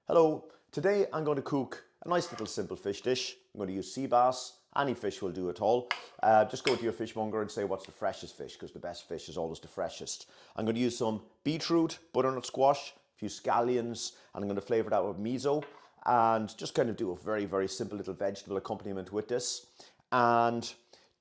Hello, today I'm going to cook a nice little simple fish dish. I'm going to use sea bass. Any fish will do at all. Just go to your fishmonger and say what's the freshest fish, because the best fish is always the freshest. I'm going to use some beetroot, butternut squash, a few scallions, and I'm going to flavour that with miso and just kind of do a very, very simple little vegetable accompaniment with this. And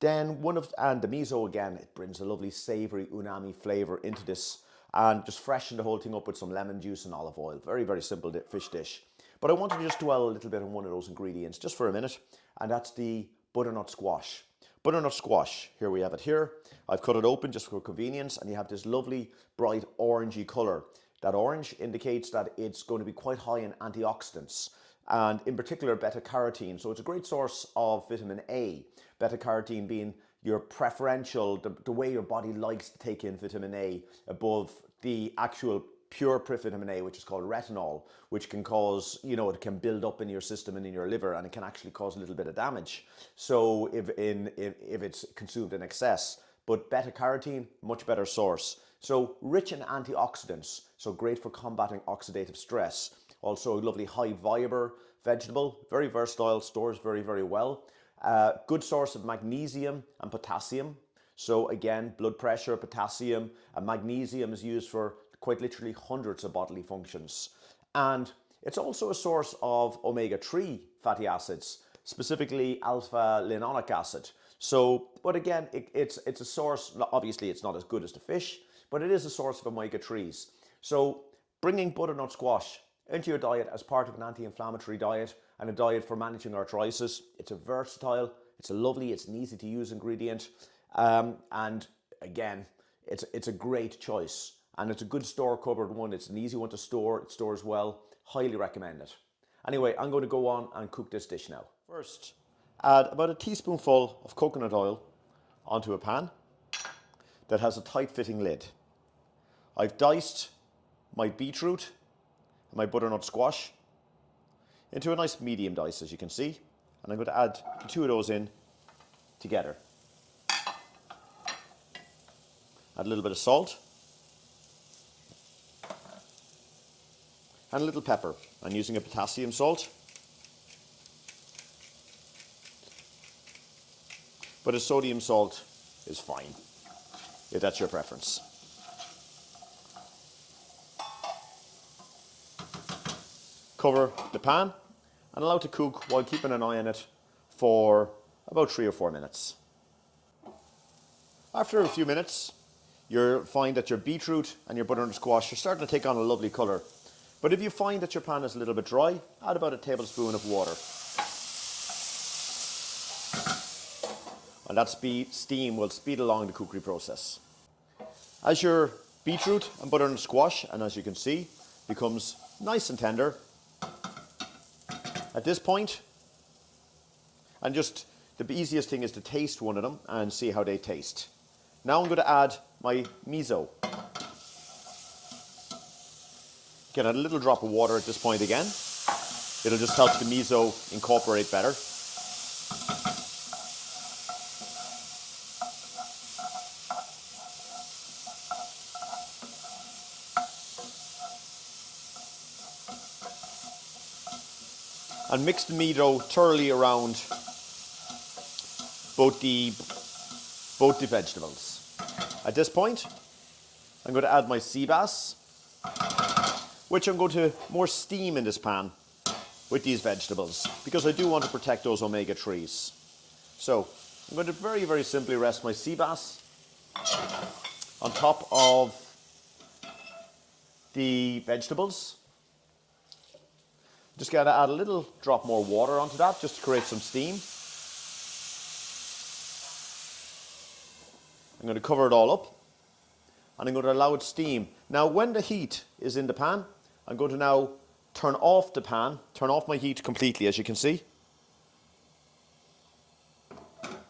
then the miso again, it brings a lovely savoury umami flavour into this and just freshen the whole thing up with some lemon juice and olive oil. Very, very simple fish dish. But I wanted to just dwell a little bit on one of those ingredients just for a minute, and that's the butternut squash. Butternut squash, here we have it here. I've cut it open just for convenience, and you have this lovely bright orangey colour. That orange indicates that it's going to be quite high in antioxidants, and in particular beta-carotene. So it's a great source of vitamin A. Beta-carotene being your preferential, the way your body likes to take in vitamin A above the actual pure vitamin A, which is called retinol, which can cause, it can build up in your system and in your liver, and it can actually cause a little bit of damage. So if it's consumed in excess. But beta-carotene, much better source. So rich in antioxidants, so great for combating oxidative stress. Also a lovely high fiber vegetable, very versatile, stores very, very well. Good source of magnesium and potassium. So again, blood pressure, potassium, and magnesium is used for quite literally hundreds of bodily functions. And it's also a source of omega-3 fatty acids, specifically alpha-linolic acid. So, but again, it's a source, obviously it's not as good as the fish, but it is a source of omega-3s. So bringing butternut squash into your diet as part of an anti-inflammatory diet and a diet for managing arthritis. It's a versatile, it's an easy to use ingredient. And again, it's a great choice. And it's a good store cupboard one. It's an easy one to store. It stores well. Highly recommend it. Anyway, I'm going to go on and cook this dish now. First, add about a teaspoonful of coconut oil onto a pan that has a tight fitting lid. I've diced my beetroot and my butternut squash into a nice medium dice, as you can see. And I'm going to add the two of those in together. Add a little bit of salt. And a little pepper. I'm using a potassium salt. But a sodium salt is fine, if that's your preference. Cover the pan and allow it to cook while keeping an eye on it for about 3 or 4 minutes. After a few minutes, you'll find that your beetroot and your butternut squash are starting to take on a lovely colour. But if you find that your pan is a little bit dry, add about a tablespoon of water. And that steam will speed along the cookery process. As your beetroot and butternut squash, and as you can see, becomes nice and tender, at this point, and just the easiest thing is to taste one of them and see how they taste. Now I'm going to add my miso. Get a little drop of water at this point again. It'll just help the miso incorporate better. And mix the miso thoroughly around both the vegetables. At this point, I'm going to add my sea bass, which I'm going to more steam in this pan with these vegetables because I do want to protect those omega-3s. So I'm going to very, very simply rest my sea bass on top of the vegetables. Just got to add a little drop more water onto that just to create some steam. I'm going to cover it all up and I'm going to allow it to steam. Now when the heat is in the pan, I'm going to now turn off the pan, turn off my heat completely, as you can see.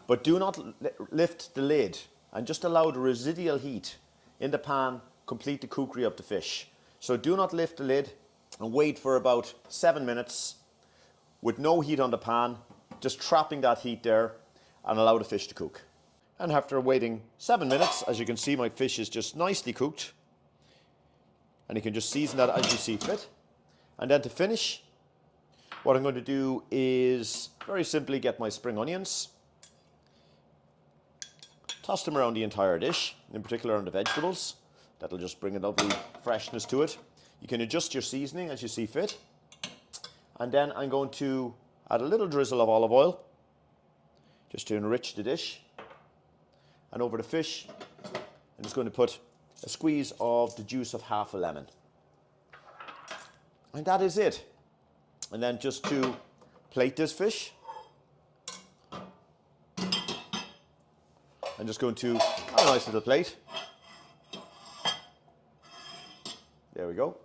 But do not lift the lid and just allow the residual heat in the pan complete the cookery of the fish. So do not lift the lid and wait for about 7 minutes with no heat on the pan, just trapping that heat there and allow the fish to cook. And after waiting 7 minutes, as you can see, my fish is just nicely cooked. And you can just season that as you see fit. And then to finish, what I'm going to do is very simply get my spring onions, toss them around the entire dish, in particular on the vegetables. That'll just bring a lovely freshness to it. You can adjust your seasoning as you see fit. And then I'm going to add a little drizzle of olive oil, just to enrich the dish. And over the fish, I'm just going to put a squeeze of the juice of half a lemon. And that is it. And then just to plate this fish, I'm just going to add a nice little plate. There we go.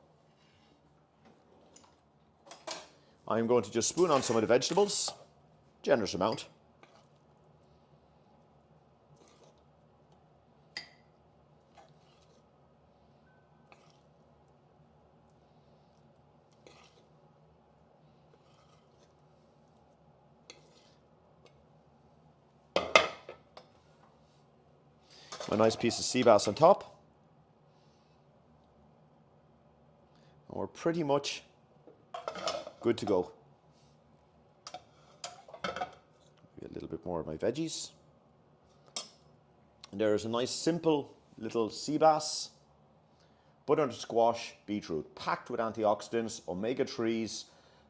I'm going to just spoon on some of the vegetables, generous amount. A nice piece of sea bass on top. And we're pretty much good to go. A little bit more of my veggies. And there is a nice simple little sea bass, butternut squash, beetroot, packed with antioxidants, omega-3s,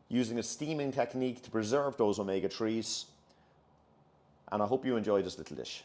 using a steaming technique to preserve those omega-3s. And I hope you enjoy this little dish.